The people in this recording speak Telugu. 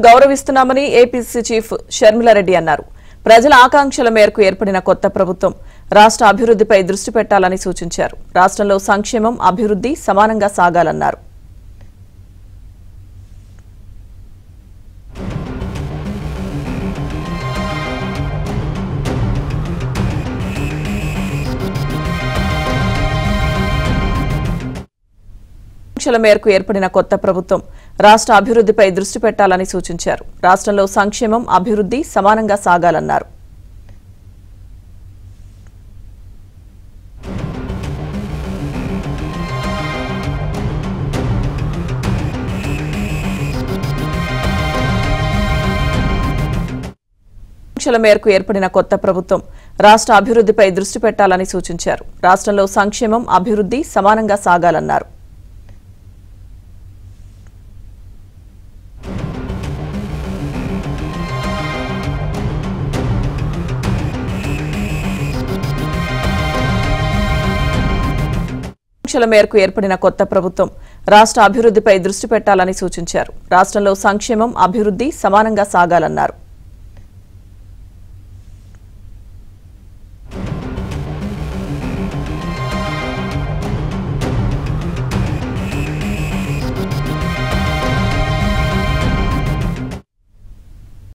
గౌరవిస్తున్నామని ఏపీసీ చీఫ్ షర్మిలారెడ్డి అన్నారు. ప్రజల ఆకాంక్షల మేరకు ఏర్పడిన కొత్త ప్రభుత్వం రాష్ట్ర అభివృద్ధిపై దృష్టి పెట్టాలని సూచించారు. రాష్ట్రంలో సంక్షేమం, అభివృద్ధి సమానంగా సాగాలన్నారు. ఆకాంక్షల మేరకు ఏర్పడిన కొత్త ప్రభుత్వం రాష్ట్ర అభివృద్ధిపై దృష్టి పెట్టాలని సూచించారు. రాష్ట్రంలో సంక్షేమం, అభివృద్ధి సమానంగా సాగాలన్నారు. ఆకాంక్షల మేరకు ఏర్పడిన కొత్త ప్రభుత్వం రాష్ట్ర అభివృద్ధిపై దృష్టి పెట్టాలని సూచించారు. రాష్ట్రంలో సంక్షేమం, అభివృద్ధి సమానంగా సాగాలన్నారు. ఆకాంక్షల మేరకు ఏర్పడిన కొత్త ప్రభుత్వం రాష్ట్ర అభివృద్ధిపై దృష్టి పెట్టాలని సూచించారు. రాష్ట్రంలో సంక్షేమం, అభివృద్ధి సమానంగా సాగాలన్నారు.